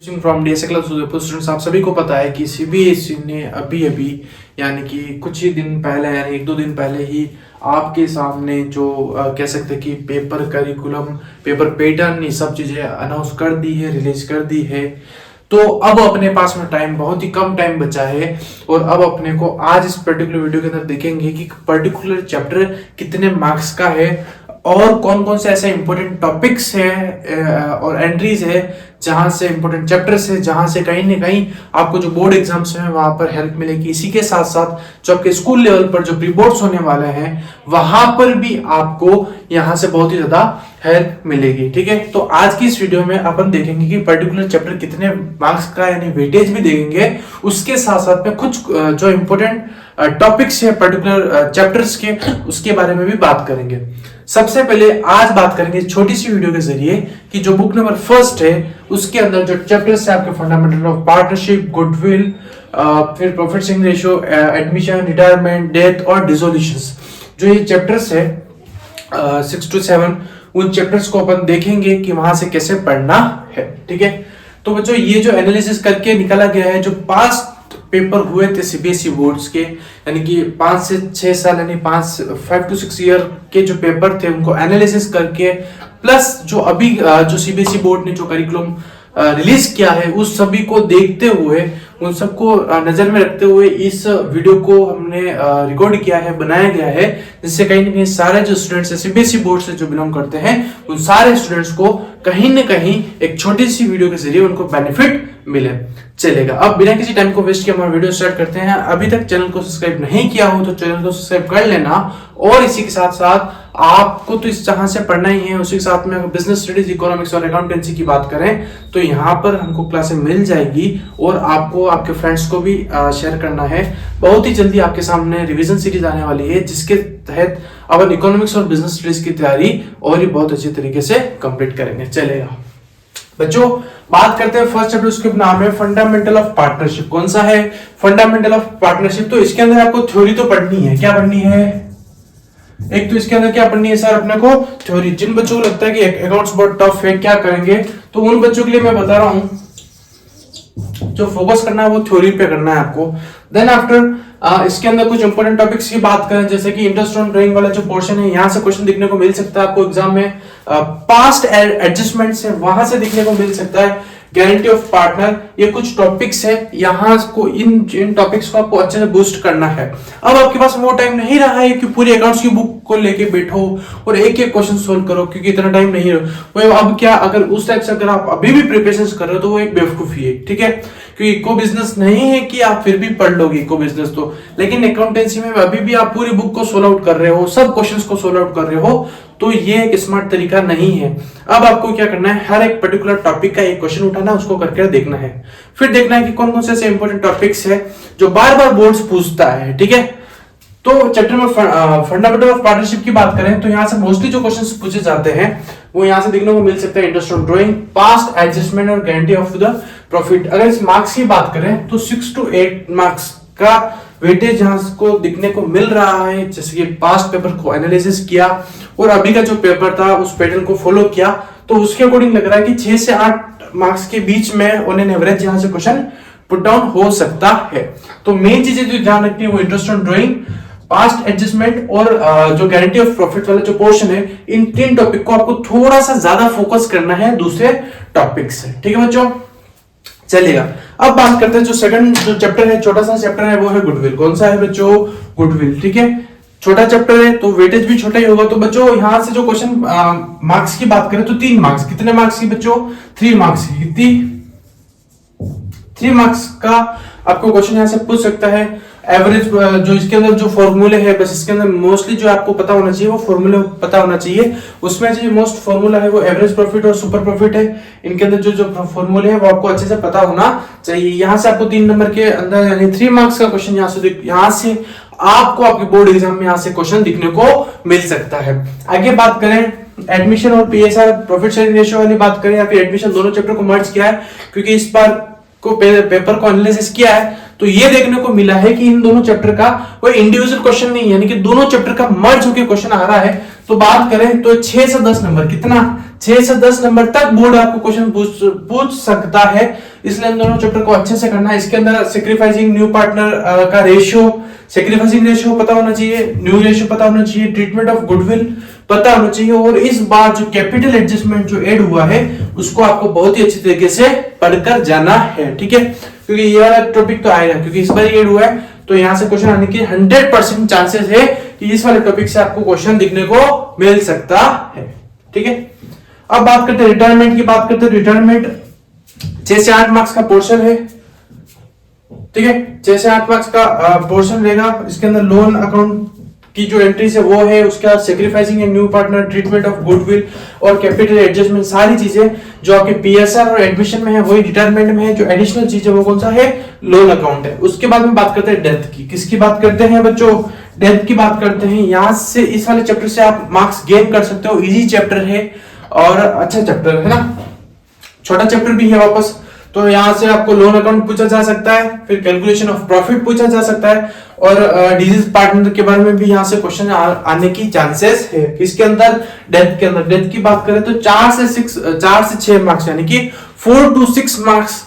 From DSA class Udaipur students, आप सभी को पता है कि सीबीएसई ने अभी अभी यानी कि कुछ ही दिन पहले यानी एक दो दिन पहले ही आपके सामने जो कह सकते हैं कि पेपर करिकुलम, पेपर पैटर्न, ये सब चीजें अनाउंस कर दी है, रिलीज कर दी है। तो अब अपने पास में टाइम, बहुत ही कम टाइम बचा है और अब अपने को आज इस पर्टिकुलर वीडियो के अंदर देखेंगे कि पर्टिकुलर चैप्टर कितने मार्क्स का है और कौन कौन से ऐसे इंपॉर्टेंट टॉपिक्स है और एंट्रीज है जहां से इंपॉर्टेंट चैप्टर्स है, जहां से कहीं ना कहीं आपको जो बोर्ड एग्जाम्स हैं वहां पर हेल्प मिलेगी। इसी के साथ साथ जो आपके स्कूल लेवल पर जो प्री बोर्ड्स होने वाले हैं वहां पर भी आपको यहां से बहुत ही ज्यादा हेल्प मिलेगी। ठीक है, तो आज की इस वीडियो में अपन देखेंगे कि पर्टिकुलर चैप्टर कितने मार्क्स का यानी वेटेज भी देखेंगे, उसके साथ साथ में कुछ जो इंपॉर्टेंट टॉपिक्स है पर्टिकुलर चैप्टर्स के, उसके बारे में भी बात करेंगे। सबसे पहले आज बात करेंगे छोटी सी वीडियो के जरिए कि जो बुक नंबर फर्स्ट है उसके अंदर जो चैप्टर्स है आपके फंडामेंटल ऑफ पार्टनरशिप, गुडविल, फिर profit sharing ratio, admission, retirement, death और डिसोल्यूशंस, जो ये चैप्टर्स है 6 to 7, उन चैप्टर्स को अपन देखेंगे कि वहां से कैसे पढ़ना है। ठीक है, तो बच्चों ये जो एनालिसिस करके निकाला गया है, जो पास्ट पेपर हुए थे सीबीएसई बोर्ड्स के, यानी कि 5 से 6 साल यानी 5 to 6 ईयर के जो पेपर थे उनको एनालिसिस करके, प्लस जो अभी जो सीबीएसई बोर्ड ने जो करिकुलम रिलीज किया है उस सभी को देखते हुए, उन सबको नजर में रखते हुए इस वीडियो को हमने रिकॉर्ड किया है, बनाया गया है, जिससे कहीं ना कहीं सारे जो स्टूडेंट्स है सीबीएसई बोर्ड से जो बिलोंग करते हैं उन सारे स्टूडेंट्स को कहीं ना कहीं एक छोटी सी वीडियो के जरिए उनको बेनिफिट मिले। चलेगा, अब बिना किसी टाइम को वेस्ट किए हमारा वीडियो स्टार्ट करते हैं। अभी तक चैनल को सब्सक्राइब नहीं किया हो तो चैनल को सब्सक्राइब कर लेना, और इसी के साथ साथ आपको तो इस जहां से पढ़ना ही है, उसी के साथ में बिजनेस स्टडीज, इकोनॉमिक्स और अकाउंटेंसी की बात करें तो यहाँ पर हमको क्लासें मिल जाएगी और आपको आपके फ्रेंड्स को भी शेयर करना है। बहुत ही जल्दी आपके सामने रिवीजन सीरीज आने वाली है जिसके तहत अपन इकोनॉमिक्स और बिजनेस स्टडीज की तैयारी और ही बहुत अच्छी तरीके से कंप्लीट करेंगे। चलेगा बच्चों, बात करते हैं फर्स्ट चैप्टर, उसके नाम है फंडामेंटल ऑफ पार्टनरशिप। कौन सा है? Fundamental of partnership. तो इसके अंदर आपको थ्योरी तो पढ़नी है। क्या पढ़नी है? एक तो इसके अंदर क्या पढ़नी है सर अपने को? थ्योरी। जिन बच्चों को लगता है कि अकाउंट्स बहुत टफ है, क्या करेंगे, तो उन बच्चों के लिए मैं बता रहा हूं जो फोकस करना है वो थ्योरी पे करना है आपको। देन आफ्टर इसके अंदर कुछ इंपॉर्टेंट टॉपिक्स की बात करें, जैसे कि इंटरेस्ट ऑन ड्राइंग वाला जो पोर्शन है, यहाँ से क्वेश्चन दिखने को मिल सकता है आपको एग्जाम में। पास्ट एडजस्टमेंट्स है वहां से दिखने को मिल सकता है। गारंटी ऑफ पार्टनर, ये कुछ टॉपिक्स है, यहाँ को इन टॉपिक्स को आपको अच्छे से बूस्ट करना है। अब आपके पास वो टाइम नहीं रहा है कि पूरी अकाउंट्स की बुक को लेके बैठो और एक एक क्वेश्चन सोल्व करो, क्योंकि इतना टाइम नहीं रहा। वो अब क्या, अगर उस टाइप से अगर आप अभी भी प्रिपरेशन कर रहे हो तो वो एक बेवकूफी है। ठीक है, क्योंकि इको बिजनेस नहीं है कि आप फिर भी पढ़ लोगे इको बिजनेस तो, लेकिन अकाउंटेंसी में अभी भी आप पूरी बुक को सोल्व आउट कर रहे हो, सब क्वेश्चंस को सोल्व आउट कर रहे हो, तो ये एक स्मार्ट तरीका नहीं है। अब आपको क्या करना है, हर एक पर्टिकुलर टॉपिक का एक क्वेश्चन उठाना, उसको करके देखना है, फिर देखना है कि कौन कौन से ऐसे इंपॉर्टेंट टॉपिक्स है जो बार बार बोर्ड्स पूछता है। ठीक है, तो चैप्टर में फंडामेंटल ऑफ पार्टनरशिप की बात करें तो यहाँ से मोस्टली जो क्वेश्चंस पूछे जाते हैं वो यहाँ से देखने को मिल सकता है। Interest on drawing, past adjustment और गारंटी ऑफ द प्रॉफिट। अगर इस मार्क्स की बात करें तो 6 to 8 मार्क्स का वेटेज यहाँ को दिखने को मिल रहा है। जैसे कि पास्ट पेपर को एनालिसिस किया और अभी का जो पेपर था उस पैटर्न को फॉलो किया, तो उसके अकॉर्डिंग लग रहा है कि 6 से 8 मार्क्स के बीच में ऑन एन एवरेज यहाँ से क्वेश्चन पुट डाउन हो सकता है। तो मेन चीजें जो ध्यान रखनी है वो interest on drawing, past adjustment और जो गारंटी ऑफ प्रॉफिट वाला जो पोर्शन है, इन 3 टॉपिक को आपको थोड़ा सा ज्यादा फोकस करना है दूसरे टॉपिक से। ठीक है बच्चों, चलिएगा अब बात करते हैं जो सेकंड जो चैप्टर है, छोटा सा चैप्टर है, वो है गुडविल। कौन सा है बच्चों? गुडविल। ठीक है, छोटा चैप्टर है तो वेटेज भी छोटा ही होगा। तो बच्चों यहां से जो क्वेश्चन मार्क्स की बात करें तो 3 मार्क्स, कितने मार्क्स की बच्चों? 3 मार्क्स की। 3 मार्क्स का आपको क्वेश्चन यहां से पूछ सकता है। एवरेज जो इसके अंदर जो फॉर्मूले है, बस इसके अंदर मोस्टली जो आपको पता होना चाहिए वो फॉर्मूले पता होना चाहिए। उसमें जो मोस्ट फॉर्मूला है वो एवरेज प्रॉफिट और सुपर प्रॉफिट है। इनके अंदर जो फॉर्मूले है वो आपको अच्छे से पता होना चाहिए। यहाँ से आपको 3 नंबर के अंदर यानी 3 मार्क्स का क्वेश्चन यहाँ से आपको आपके बोर्ड एग्जाम में यहाँ से क्वेश्चन दिखने को मिल सकता है। आगे बात करें एडमिशन और पीएसआर, प्रॉफिट शेयरिंग रेशियो वाली बात करें या फिर एडमिशन, दोनों चैप्टर को मर्ज किया है क्योंकि इस बार को पेपर को एनालिसिस किया है, तो ये देखने को मिला है कि इन दोनों चैप्टर का कोई इंडिविजुअल क्वेश्चन नहीं है, यानी कि दोनों चैप्टर का मर्ज होकर क्वेश्चन आ रहा है। तो बात करें तो 6 से 10 नंबर, कितना? 6 से 10 नंबर तक बोर्ड आपको क्वेश्चन पूछ सकता है, इसलिए इन दोनों चैप्टर को अच्छे से करना है। इसके अंदर सेक्रीफाइसिंग न्यू पार्टनर का रेशियो, सेक्रीफाइसिंग रेशियो पता होना चाहिए, न्यू रेशियो पता होना चाहिए, ट्रीटमेंट ऑफ गुडविल पता होना चाहिए, और इस बार जो कैपिटल एडजस्टमेंट जो ऐड हुआ है उसको आपको बहुत ही अच्छी तरीके से पढ़कर जाना है, ठीक है। क्योंकि ये वाला टॉपिक तो आएगा, क्योंकि इस बार ऐड हुआ है, तो यहां से क्वेश्चन आने की 100% चांसेस है कि इस वाले टॉपिक से आपको क्वेश्चन दिखने को मिल सकता है, ठीक है। अब बात करते हैं रिटायरमेंट की, बात करते हैं रिटायरमेंट 6 से 8 मार्क्स का पोर्शन है, ठीक है। 6 से 8 मार्क्स का पोर्शन रहेगा। इसके अंदर लोन अकाउंट की जो एंट्रीज है वो है, उसके बाद sacrificing a new partner, treatment of goodwill और कैपिटल एडजस्टमेंट, सारी चीजें जो आपके पीएसआर और एडमिशन में है वही रिटायरमेंट में है। जो एडिशनल चीज है वो कौन सा है, लोन अकाउंट है। उसके बाद में बात करते हैं डेथ की। किसकी बात करते हैं बच्चों, डेथ की बात करते हैं। यहां से इस वाले चैप्टर से आप मार्क्स गेन कर सकते हो, इजी चैप्टर है और अच्छा चैप्टर है ना, छोटा चैप्टर भी है वापस। तो यहां से आपको लोन अकाउंट पूछा जा सकता है, फिर कैलकुलेशन ऑफ प्रॉफिट पूछा जा सकता है, और डिजीज पार्टनर के बारे में भी यहां से क्वेश्चन आने की चांसेस है। इसके अंदर डेथ के अंदर, डेथ की बात करें तो 4 से 6 मार्क्स यानी कि 4 to 6 मार्क्स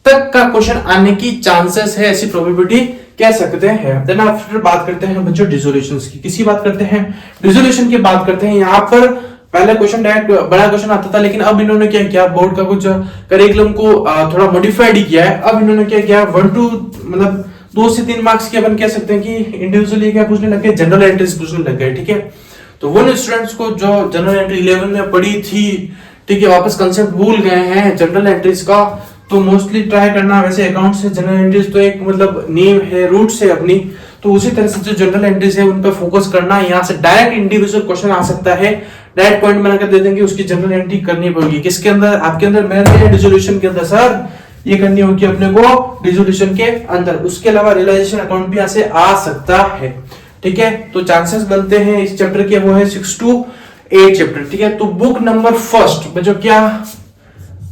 तक का क्वेश्चन आने की चांसेस है, ऐसी प्रोबेबिलिटी कह सकते हैं। देन आफ्टर बात करते हैं बच्चों डिसोल्यूशंस की। किसी बात करते हैं डिसोल्यूशन की बात करते हैं। यहाँ पर पहले क्वेश्चन डायरेक्ट बड़ा क्वेश्चन आता था, लेकिन अब इन्होंने क्या किया, बोर्ड का कुछ करिकुलम को थोड़ा मॉडिफाइड ही किया है। अब इन्होंने क्या किया, 2 से 3 मार्क्स के अपन कह सकते हैं कि इंडिविजुअली क्या पूछने लग गए, जनरल एंट्रीज पूछने लग गए, ठीक है। तो वो स्टूडेंट्स को जो जनरल एंट्री 11 में पढ़ी थी, ठीक है, वापस कंसेप्ट भूल गए हैं जनरल एंट्रीज का, तो मोस्टली ट्राई करना। वैसे अकाउंट से जनरल एंट्रीज तो एक मतलब नींव है, रूट्स है अपनी, तो उसी तरह से जो जनरल एंट्रीज है उन पर फोकस करना। यहाँ से डायरेक्ट इंडिविजुअल क्वेश्चन आ सकता है, डायरेक्ट पॉइंट बनाकर दे देंगे, उसकी जनरल एंट्री करनी पड़ेगी। किसके अंदर, आपके अंदर मैंने डिसोल्यूशन के अंदर सर ये करनी होगी अपने को, डिसोल्यूशन के अंदर। उसके अलावा रियलाइजेशन अकाउंट भी यहाँ से आ सकता है, ठीक है। तो चांसेस बनते हैं इस चैप्टर के वो है 6 to 8 चैप्टर, ठीक है। तो बुक नंबर फर्स्ट बच्चों, क्या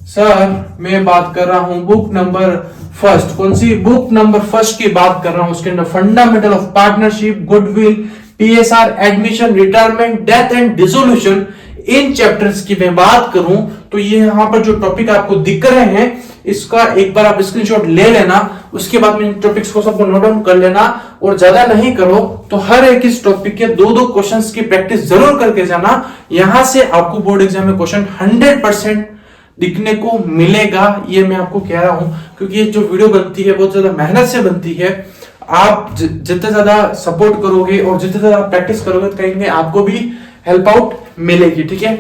सर मैं बात कर रहा हूं बुक नंबर फर्स्ट, कौन सी बुक नंबर फर्स्ट की बात कर रहा हूं। उसके अंदर fundamental of partnership, goodwill, PSR, admission, retirement, death and dissolution, in chapters की मैं बात करूं तो ये यहां पर जो टॉपिक आपको दिख रहे हैं इसका एक बार आप स्क्रीनशॉट ले लेना, उसके बाद में इन टॉपिक्स को सबको नोट डाउन कर लेना, और ज्यादा नहीं करो तो हर एक इस टॉपिक के 2-2 क्वेश्चंस की प्रैक्टिस जरूर करके जाना। यहां से आपको बोर्ड एग्जाम में क्वेश्चन 100% दिखने को मिलेगा, ये मैं आपको कह रहा हूं। क्योंकि ये जो वीडियो बनती है बहुत ज्यादा मेहनत से बनती है। आप जितना ज्यादा सपोर्ट करोगे और जितना ज्यादा प्रैक्टिस करोगे कहीं ना कहीं आपको भी हेल्प आउट मिलेगी, ठीक है।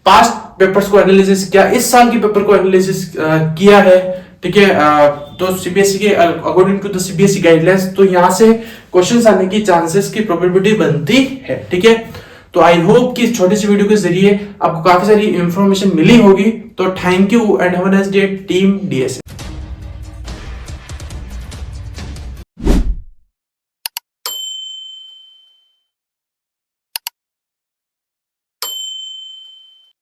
पास्ट पेपर्स को एनालिसिस किया, इस साल के पेपर को एनालिसिस किया है, ठीक है। तो सीबीएसई के according to the CBSE guidelines, तो यहां से क्वेश्चंस आने की चांसेस की प्रोबेबिलिटी बनती है, ठीक है। तो आई होप कि इस छोटी सी वीडियो के जरिए आपको काफी सारी इंफॉर्मेशन मिली होगी। तो thank you and have a nice day team DS.